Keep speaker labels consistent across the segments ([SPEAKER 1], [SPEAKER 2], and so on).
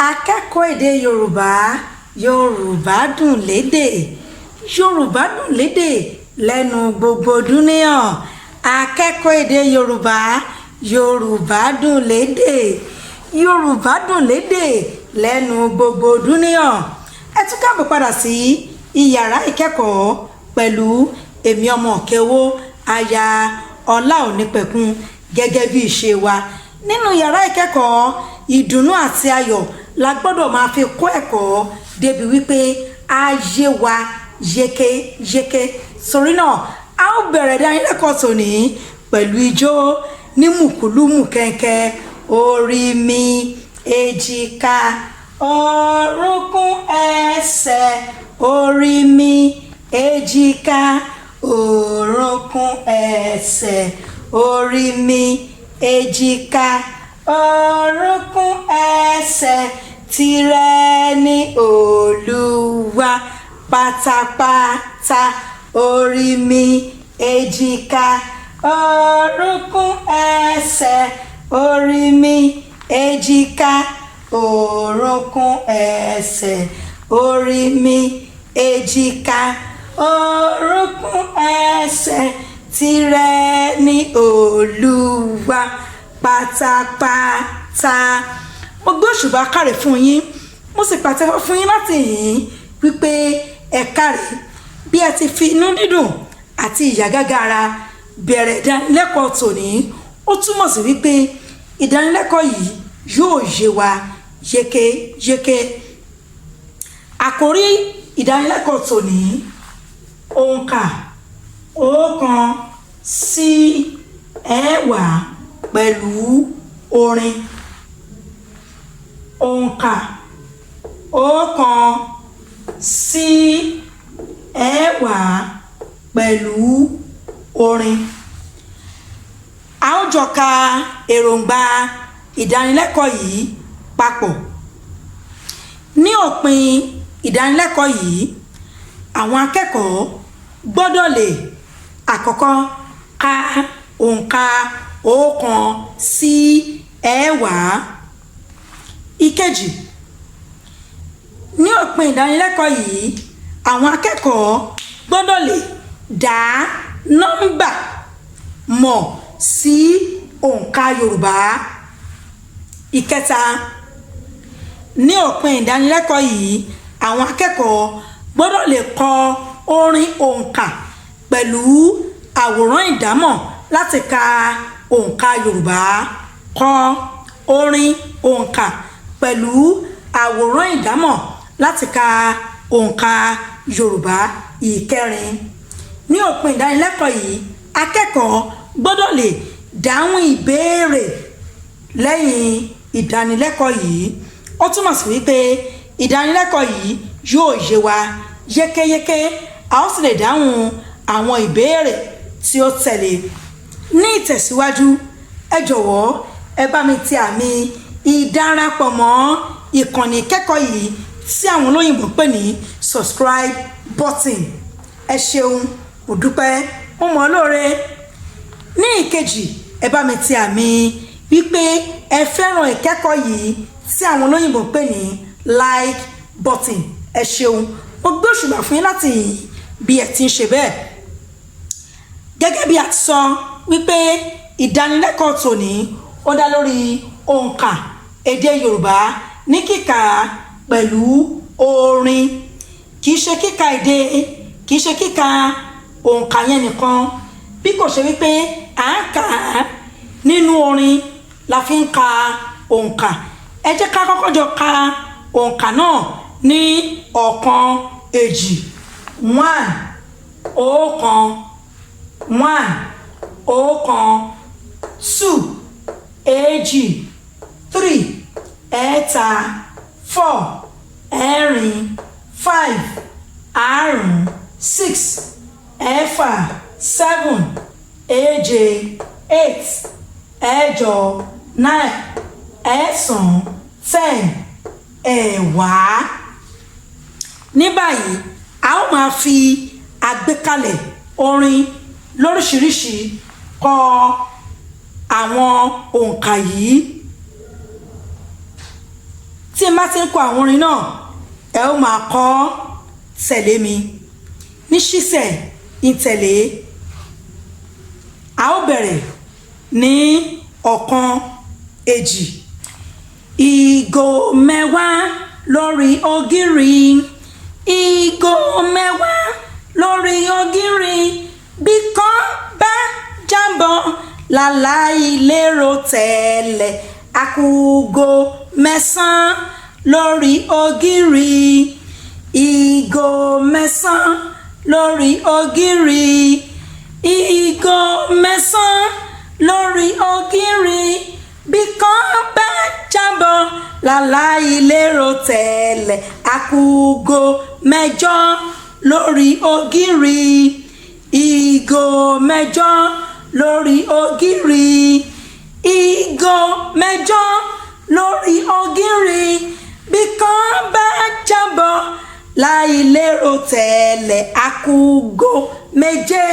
[SPEAKER 1] akẹ́kọ̀ọ́ èdè yorùbá yorùbá dùn lédè yorùbá dùn lédè lẹ́nu gbogbo dúníyàn akẹ́kọ̀ọ́ èdè yorùbá yorùbá dùn lédè yorùbá dùn lédè lẹ́nu gbogbo dúníyàn ẹ tún káàbọ̀ padà sí iyàrá ìkẹ́kọ̀ọ́ pẹ̀lú èmi ọmọ Òkèowó aya Ọláonípẹ̀kun gẹ́gẹ́ bí ìṣe wa nínú yàrá ìkẹ́kọ̀ọ́ ìdùnnú àti ayọ̀ la gbọ́dọ̀ máa fi kọ́ ẹ̀kọ́ débi wípé á yé wa yékéyéké sórí náà a ó bẹ̀rẹ̀ ìdánilẹ́kọ̀ọ́ tòní pẹ̀lú ijó ní mùkúlùmù kẹ̀kẹ́ orí mi èjìká orúnkún ẹsẹ̀ orí mi èjìká orúnkún ẹsẹ̀ orí mi èjìká orúnkún ẹsẹ̀ tìrẹ ni Olúwa pátápátá orí mi èjìká orúnkún ẹsẹ̀ orí mi èjìká orúnkún ẹsẹ̀ orí mi èjìká orúnkún ẹsẹ̀ tìrẹ ni Olúwa pátápátá. Mo gbé òṣùbà káre fún yín mo sì pàtẹ́wọ́ fún yín láti yìn wípé ẹ káre bí ẹ ti fi inú dídùn àti ìyágágá ara bẹ̀rẹ̀ ìdánilẹ́kọ̀ọ́ tòní ó túmọ̀ sí wípé ìdánilẹ́kọ̀ọ́ yìí yóò yé wa yékéyéké. Àkòrí ìdánilẹ́kọ̀ọ́ tòní òǹkà 1 sí 10 pẹ̀lú orin. Òǹkà 1 sí 10 pẹ̀lú orin. A ó jọ ka èròǹgbà ìdánilẹ́kọ̀ọ́ yìí papọ̀. Ní òpin ìdánilẹ́kọ̀ọ́ yìí àwọn akẹ́kọ̀ọ́ gbọ́dọ̀ lè àkọ́kọ́ ka òǹkà 1 sí 10. Ìkejì, ní òpin ìdánilẹ́kọ̀ọ́ yìí àwọn akẹ́kọ̀ọ́ gbọ́dọ̀ lè dá nọ́mbà mọ̀ sí òǹkà Yorùbá. Ìkẹta, ní òpin ìdánilẹ́kọ̀ọ́ yìí àwọn akẹ́kọ̀ọ́ gbọ́dọ̀ lè kọ orin òǹkà pẹ̀lú àwòrán ìdámọ̀ láti ka òǹkà Yorùbá. Kọ orin òǹkà pẹ̀lú àwòrán ìdámọ̀ láti ka òǹkà Yorùbá. Ìkẹrin, ní òpin ìdánilẹ́kọ̀ọ́ yìí akẹ́kọ̀ọ́ gbọ́dọ̀ lè dáhùn ìbéèrè lẹ́yìn ìdánilẹ́kọ̀ọ́ yìí. Ó túmọ̀ sí wípé ìdánilẹ́kọ̀ọ́ yìí yóò yé wa yékéyéké a ó sì lè dáhùn àwọn ìbéèrè tí ó tẹ̀lé. Ní ìtẹ̀síwájú ẹ jọ̀wọ́ ẹ bá mi ti àmì ìdárapọ̀ mọ́ ìkànnì ìkẹ́kọ̀ọ́ yìí tí àwọn olóyìnbó pè ní subscribe button. Ẹ ṣeun mo dúpẹ́ mo mọ̀ lóore. Ní ìkejì ẹ bá mi ti àmì wípé ẹ fẹ́ràn ìkẹ́kọ̀ọ́ yìí tí àwọn olóyìnbó pè ní like button. Ẹ ṣeun mo gbé òṣùbà fún yín láti yìn bí ẹ ti ń ṣe bẹ́ẹ̀. Gẹ́gẹ́ bí a ti sọ wípé ìdánilẹ́kọ̀ọ́ tòní ó dá lórí òǹkà èdè Yorùbá ní kíkà pẹ̀lú orin. Kìí ṣe kíkà èdè kìí ṣe kíkà òǹkà yẹn nìkan bí kò ṣe wípé à ń kà á nínú orin la fi ń ka òǹkà. Ẹ jẹ́ ká kọ́kọ́ jọ ka òǹkà náà ní 1 èjì 1 ọ̀kan 1 ọ̀kan 2 èjì 3 ẹ̀ta 4 ẹ̀rin 5 àrún 6 ẹ̀fà 7 èje 8 ẹ̀jọ 9 ẹ̀sán 10 ẹ̀wá. Ní báyìí a ó máa fi àgbékalẹ̀ orin lóríṣiríṣi kọ àwọn òǹkà yìí tí n bá ti ń kọ àwọn orin náà ẹ ó máa kọ tẹ̀lé mi ní ṣísẹ̀ ìtẹ̀lé. A ó bẹ̀rẹ̀ ní ọ̀kan èjì. Ìgò mẹ́wàá lórí ògiri, ìgò mẹ́wàá lórí ògiri, bí kan bá jábọ́ láláì lérò tẹ́lẹ̀, àkùgò mẹ́sàn-án lórí ògiri, ìgò mẹ́sàn-án lórí ògiri, ìgò mẹ́sàn-án lórí ògiri, bí kan bá jábọ́ láláì lérò tẹ́lẹ̀, àkùgò mẹ́jọ lórí ògiri, ìgò mẹ́jọ lórí ògiri, ìgò mẹ́jọ lórí ògiri, bí kan bá jábọ́ láì lérò tẹ́lẹ̀, àkùgò méje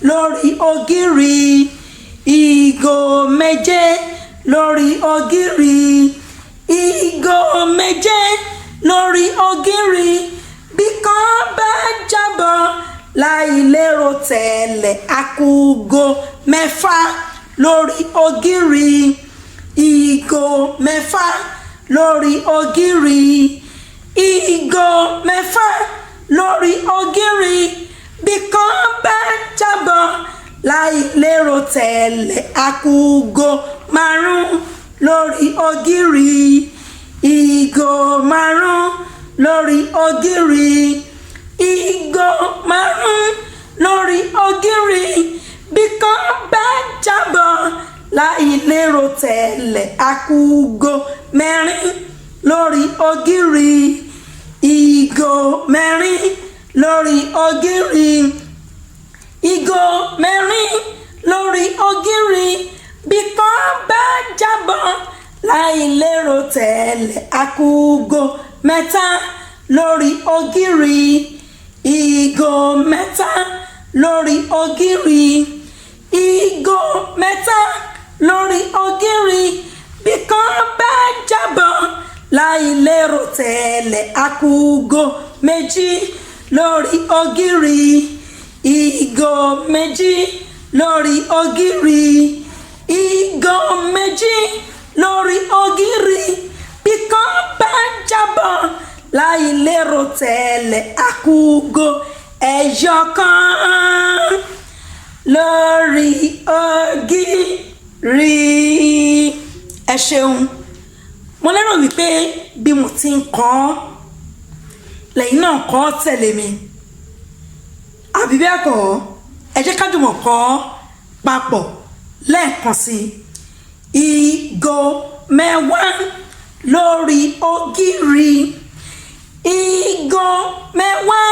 [SPEAKER 1] lórí ògiri, ìgò méje lórí ògiri, ìgò méje lórí ògiri, bí kan bá jábọ́ láì lérò tẹ́lẹ̀, àkùgò mẹ́fà lórí ògiri, ìgò mẹ́fà lórí ògiri, ìgò mẹ́fà lórí ògiri, bí kan bá jábọ́ láì lérò tẹ́lẹ̀, àkùgò márùn lórí ògiri, ìgò márùn lórí ògiri, ìgò márùn lórí ògiri, bí kan bá jábọ́ láì lérò tẹ́lẹ̀, àkùgò mẹ́rin lórí ògiri, ìgò mẹ́rin lórí ògiri, ìgò mẹ́rin lórí ògiri, bí kan bá jábọ́ láì lérò tẹ́lẹ̀, àkùgò mẹ́ta lórí ògiri, ìgò mẹ́ta lórí ògiri, ìgò mẹ́ta lórí ògiri, bí kan bá jábọ́ láì lérò tẹ́lẹ̀, àkùgò méjì lórí ògiri, ìgò méjì lórí ògiri, ìgò méjì lórí ògiri, bí kan bá jábọ́ láì lérò tẹ́lẹ̀, àkùgò ẹyọ kan lórí ògiri. Ẹ ṣeun, mo lérò wípé bí mo ti ń kọ lẹ́yìn náà kọ tẹ̀lé mi, àbí bẹ́ẹ̀ kọ́ ẹ jẹ́ ká jùmọ̀ kọ papọ̀ lẹ́ẹ̀kan sí i. Ìgò mẹ́wàá lórí ògiri, ìgò mẹ́wàá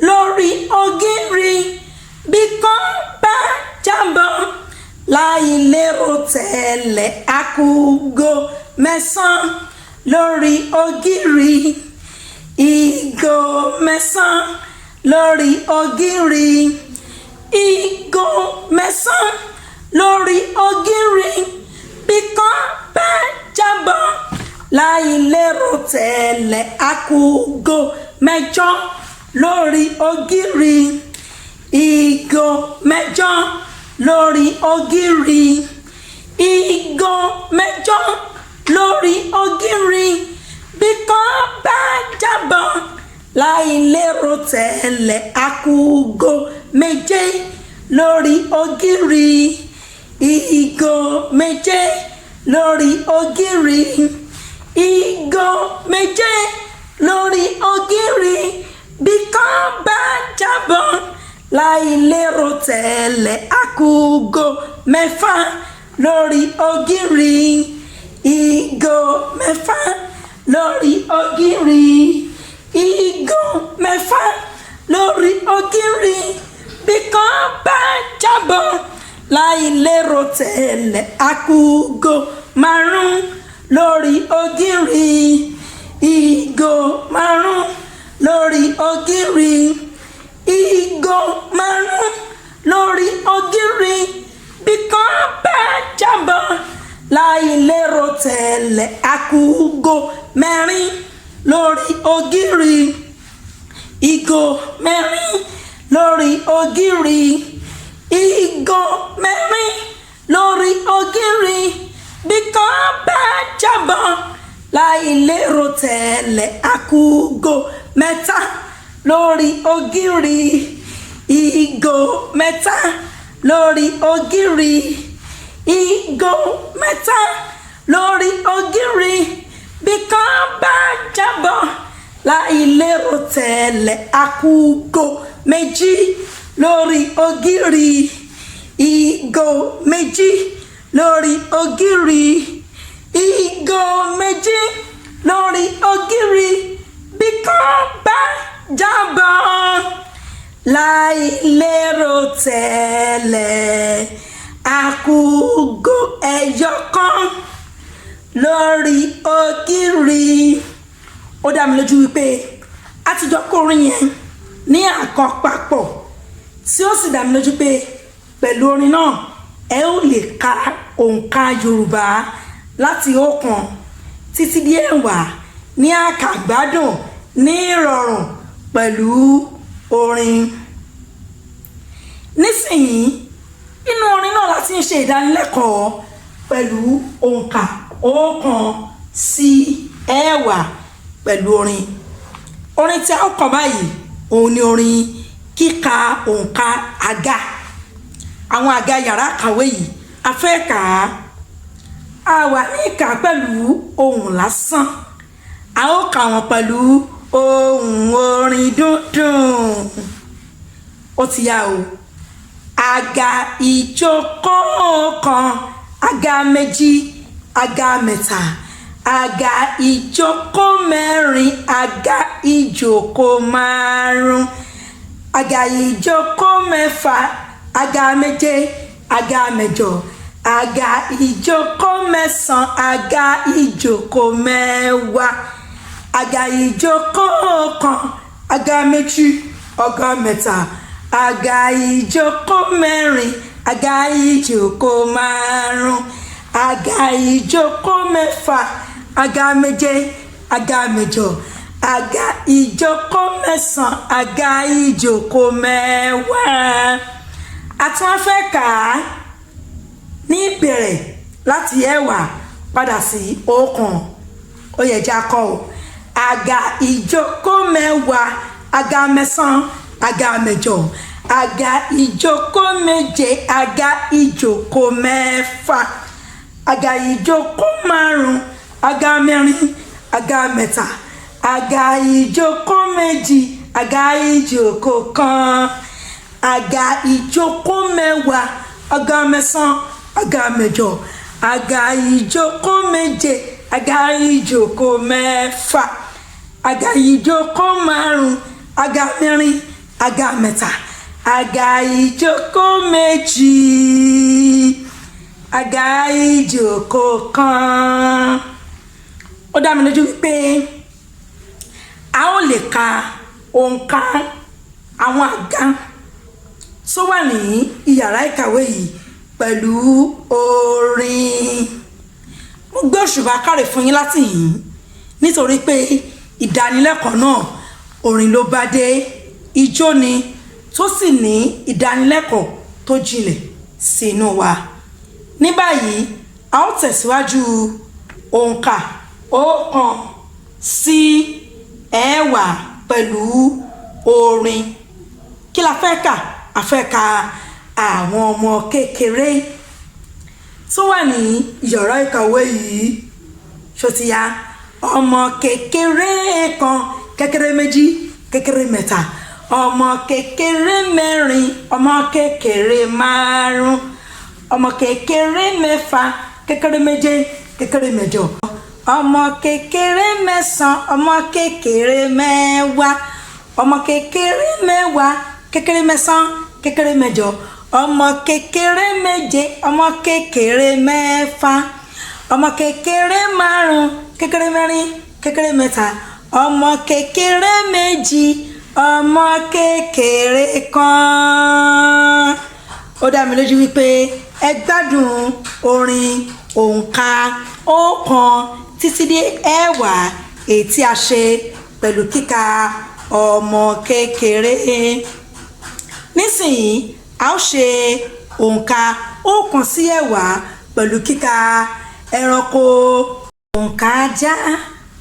[SPEAKER 1] lórí ògiri, bí kan bá jábọ́ láì lérò tẹ́lẹ̀, àkùgò mẹ́sàn-án lórí ògiri, ìgò mẹ́sàn-án lórí ògiri, ìgò mẹ́sàn-án lórí ògiri, bí kan bá jábọ́ láì lérò tẹ́lẹ̀, àkùgò mẹ́jọ lórí ògiri, ìgò mẹ́jọ lórí ògiri, ìgò mẹ́jọ lórí ògiri, bí kan bá jábọ́ láì lérò tẹ́lẹ̀, àkùgò méje lórí ògiri, ìgò méje lórí ògiri, ìgò méje lórí ògiri, bí kan bá jábọ́ láì lérò tẹ́lẹ̀, àkùgò mẹ́fà lórí ògiri, ìgò mẹ́fà lórí ògiri, ìgò mẹ́fà lórí ògiri, bí kan bá jábọ́ láì lérò tẹ́lẹ̀, àkùgò márùn lórí ògiri, ìgò márùn lórí ògiri, ìgò márùn lórí ògiri, bí kan bá jábọ́ láì lérò tẹ́lẹ̀ àkúgò mẹ́rin lórí ògiri ìgò mẹ́rin lórí ògiri ìgò mẹ́rin lórí ògiri bí kan bá jábọ́ láì lérò tẹ́lẹ̀ àkúgò mẹ́ta lórí ògiri ìgò mẹ́ta lórí ògiri ìgò mẹ́ta lórí ògiri bí kan bá jábọ́ láì lérò tẹ́lẹ̀ àkúgò méjì lórí ògiri ìgò méjì lórí ògiri ìgò méjì lórí ògiri bí kan bá jábọ́ láì lérò tẹ́lẹ̀ àkúgò ẹyọ kan lórí ògiri. Ó dá mi lójú wípé àtijọ́ kọrin yẹn ní àkọ́pàpọ̀ tí ó sì dá mi lójú pé pẹ̀lú orin náà ẹ ó lè ka òǹkà Yorùbá láti ọ̀kan títí dé ẹ̀wá ní àkàgbádùn ní ìrọ̀rùn pẹ̀lú orin. Nísìnyí inú orin náà láti ń ṣe ìdánilẹ́kọ̀ọ́ pẹ̀lú òǹkà ọ̀kan sí ẹ̀wá pẹ̀lú orin. Orin tí a ó kọ báyìí òun ni orin kíka òǹkà àga. Àwọn àga yàrá kàwé yìí a fẹ́ kà á. A wà ní ìkà pẹ̀lú ohùn lásán. A ó kà wọ́n pẹ̀lú ohùn orin dúndùn. Ó ti yá o. Àga ìjókòó kan, àga méjì, àga mẹ́ta, àga ìjókòó mẹ́rin, àga ìjókòó márùn, àga ìjókòó mẹ́fà, àga méje, àga mẹ́jọ, àga ìjókòó mẹ́sàn, àga ìjókòó mẹ́wàá, àga ìjókòó kan, àga méjì, àga mẹ́ta, àga ìjókòó mẹ́rin, àga ìjókòó márùn, àga ìjókòó mẹ́fà, àga méje, àga mẹ́jọ, àga ìjókòó mẹ́sàn, àga ìjókòó mẹ́wàá. A tún wá fẹ́ kà á ní ìbẹ̀rẹ̀ láti ẹ̀wá padà sí ọ̀kan. Ó yẹ já kọ́ o. Àga ìjókòó mẹ́wàá, àga mẹ́sàn, àga mẹ́jọ, àga ìjókòó méje, àga ìjókòó mẹ́fà, àga ìjókòó márùn, àga mẹ́rin, àga mẹ́ta, àga ìjókòó méjì, àga ìjókòó kan, àga ìjókòó mẹ́wàá, àga mẹ́sàn, àga mẹ́jọ, àga ìjókòó méje, àga ìjókòó mẹ́fà, àga ìjókòó márùn, àga mẹ́rin, àga mẹ́ta, àga ìjókòó méjì, àga ìjókòó kan. Ó dá mi lójú wípé a ó lè ka òǹkà àwọn àga tó wà ní ìyàrá ìkàwé yìí pẹ̀lú orin. Mo gbé òṣùbà káre fún yín láti yìn nítorí pé ìdánilẹ́kọ̀ọ́ náà orin ló bá dé, ijó ni tó sì ní ìdánilẹ́kọ̀ọ́ tó jinlẹ̀ sínú wa. Ní báyìí a ó tẹ̀síwájú òǹkà ọ̀kan sí ẹ̀wá pẹ̀lú orin. Kí la fẹ́ kà? A fẹ́ ka àwọn ọmọ kékeré tó wà ní yàrá ìkàwé yìí. Ṣó ti yá? Ọmọ kékeré kan, kékeré méjì, kékeré mẹ́ta, ọmọ kékeré mẹ́rin, ọmọ kékeré márùn, ọmọ kékeré mẹ́fà, kékeré méje, kékeré mẹ́jọ, ọmọ kékeré mẹ́sàn, ọmọ kékeré mẹ́wàá, ọmọ kékeré mẹ́wàá, kékeré mẹ́sàn, kékeré mẹ́jọ, ọmọ kékeré méje, ọmọ kékeré mẹ́fà, ọmọ kékeré márùn, kékeré mẹ́rin, kékeré mẹ́ta, ọmọ kékeré méjì, ọmọ kékeré kan. Ó dá mi lójú wípé ẹ gbádùn orin òǹkà 1 títí dé 10 èyí tí a ṣe pẹ̀lú kíka ọmọ kékeré. Nísìnyí a ó ṣe òǹkà 1 sí 10 pẹ̀lú kíka ẹranko. Òǹkà ajá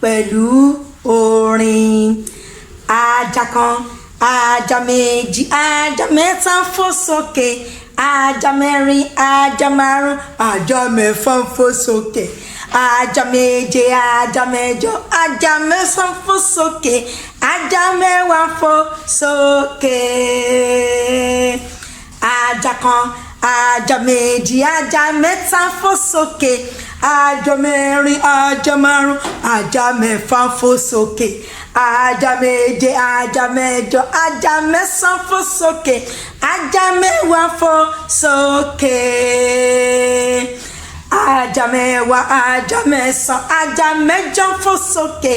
[SPEAKER 1] pẹ̀lú orin. Ajá kan, ajá méjì, ajá mẹ́ta ń fò sókè, ajá mẹ́rin, ajá márùn, ajá mẹ́fà ń fò sókè, ajá méje, ajá mẹ́jọ, ajá mẹ́sàn ń fò sókè, ajá mẹ́wàá ń fò sókè. Ajá kan, ajá méjì, ajá mẹ́ta ń fò sókè, ajá mẹ́rin, ajá márùn, ajá mẹ́fà ń fò sókè, ajá méje, ajá mẹ́jọ, ajá mẹ́sàn fò sókè, ajá mẹ́wàá fò sókè. Ajá mẹ́wàá, ajá mẹ́sàn, ajá mẹ́jọ fò sókè,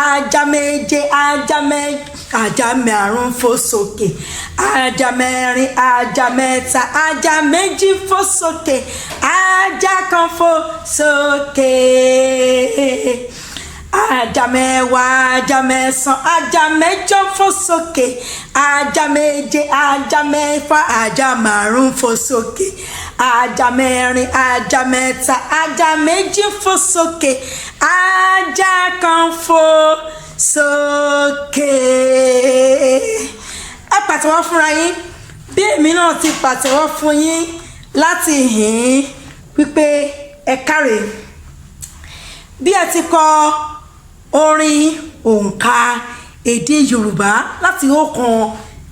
[SPEAKER 1] ajá méje, ajá márùn fò sókè, ajá mẹ́rin, ajá mẹ́ta, ajá méjì fò sókè, ajá kan fò sókè. Ajá mẹ́wàá, ajá mẹ́sàn, ajá mẹ́jọ fò sókè, ajá méje, ajá mẹ́fà, ajá márùn fò sókè, ajá mẹ́rin, ajá mẹ́ta, ajá méjì fò sókè, ajá kan fò sókè. Ẹ pàtẹ́wọ́ fúnra yín bí èmi náà ti pàtẹ́wọ́ fún yín láti hìn wípé ẹ káre. Bí ẹ ti kọ orin òǹkà èdè Yorùbá láti 1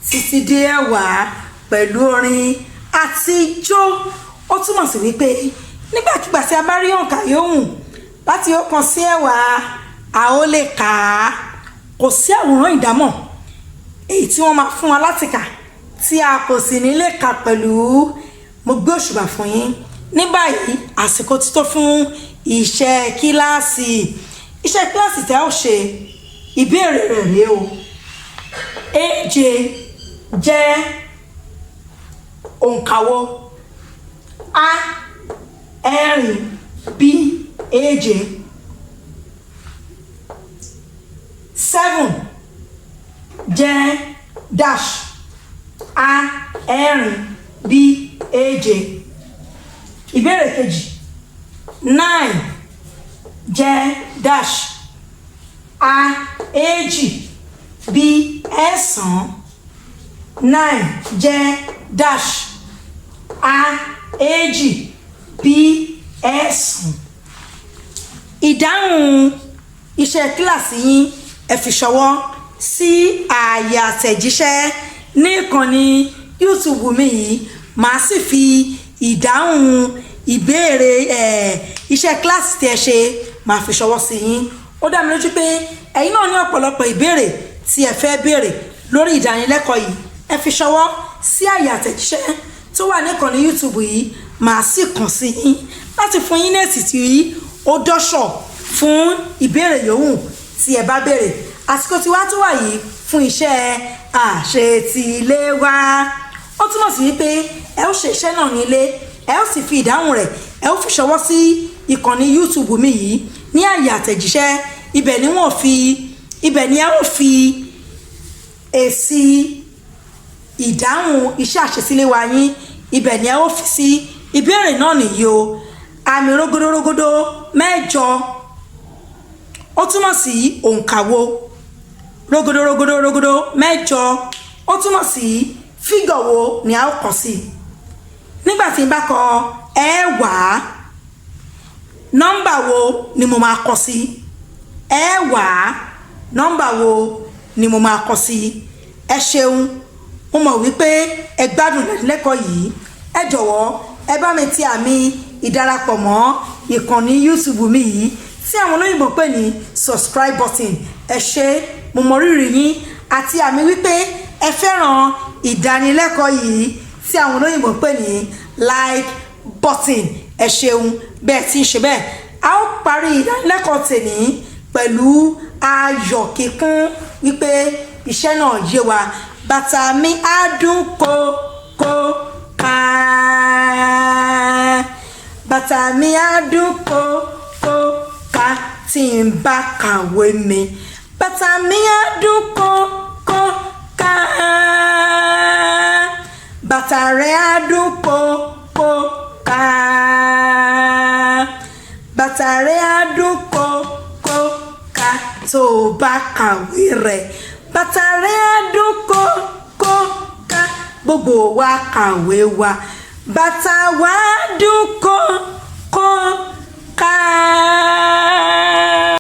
[SPEAKER 1] títí dé 10 pẹ̀lú orin àti ijó, ó túmọ̀ sí wípé nígbàkigbà tí a bá rí òǹkà yòówù láti 1 sí 10 a ó lè kà á. Kò sí àwòrán ìdámọ̀ èyí tí wọ́n máa fún wa láti kà tí a kò sì ní lè kà pẹ̀lú. Mo gbé òṣùbà fún yín. Ní báyìí àsìkò ti tó fún iṣẹ́ kíláàsì. Iṣẹ́ kíláàsì tí a ó ṣe, ìbéèrè rẹ̀ rèé o. Èje jẹ́ òǹkà wo? A ẹ̀rin, B èje. 7 jẹ́ dash, A ẹ̀rin, B èje. Ìbéèrè kejì. 9 jẹ́ dash, A èjì, B ẹ̀sán. 9 jẹ́ dash, A èjì, B ẹ̀sán. Ìdáhùn iṣẹ́ kíláàsì yín ẹ fi ṣọwọ́ sí ààyè àtẹ̀jíṣẹ́ ní ìkànnì YouTube mi yìí. Màá sì fi ìdáhùn ìbéèrè iṣẹ́ kíláàsì tí ẹ ṣe máa fi ṣọwọ́ sí yín. Ó dá mi lójú pé ẹ̀yin náà ní ọ̀pọ̀lọpọ̀ ìbéèrè tí ẹ fẹ́ béèrè lórí ìdánilẹ́kọ̀ọ́ yìí. Ẹ fi ṣọwọ́ sí àyè àtẹ̀jíṣẹ́ tó wà ní ìkànnì YouTube yìí. Màá sì kàn sí yín láti fún yín ní èsì tí ó dọ́ṣọ̀ fún ìbéèrè yòówù tí ẹ bá béèrè. Àsìkò tí wá tó wà yìí fún iṣẹ́ àṣetiléwá. Ó túmọ̀ sí wípé ẹ ó ṣe iṣẹ́ náà ní ilé, ẹ ó sì fi ìdáhùn rẹ̀ ẹ ó fi ṣọwọ́ sí ìkànnì YouTube mi yìí ní àyè àtẹ̀jíṣẹ́. Ibẹ̀ ni ẹ ó fi èsì ìdáhùn iṣẹ́ àṣetiléwá yín, ibẹ̀ ni ẹ ó fi sí. Ìbéèrè náà nìyí o. Àmì rógódórógódó 8 ó túmọ̀ sí òǹkà wo? Rógódórógódó 8 ó túmọ̀ sí fígọ̀ wo ni a ó kọ sí? Nígbà tí n bá kọ 10, nọ́mbà wo ni mo máa kọ sí? 10, nọ́mbà wo ni mo máa kọ sí? Ẹ ṣeun, mo mọ̀ wípé ẹ gbádùn lẹ́kọ̀ọ́ yìí. Ẹ jọ̀wọ́ ẹ bá mi ti àmì ìdarapọ̀ mọ́ ìkànnì YouTube mi yìí tí àwọn olóyìnbó pè ní subscribe button. Ẹ ṣé, mo mọ rírì yín, àti àmì wípé ẹ fẹ́ràn ìdánilẹ́kọ̀ọ́ yìí tí àwọn olóyìnbó pè ní like button. Ẹ ṣeun bẹ́ẹ̀ tí ń ṣe bẹ́ẹ̀. A ó parí ìdánilẹ́kọ̀ọ́ tèmi pẹ̀lú ayọ̀ kíkún wípé iṣẹ́ náà yé wa. Bàtà mi á dún kó ká. bàtà mi á dún kó kó ká tí n bá kàwé mi bàtà mi á dún kó kó ká bàtà rẹ̀ á dún kó kó ká bàtà rẹ̀ á dún kó kó ká tó o bá kàwé rẹ̀ bàtà rẹ̀ á dún kó kó ká gbogbo wa kàwé wa bàtà wa dún kó kó ká.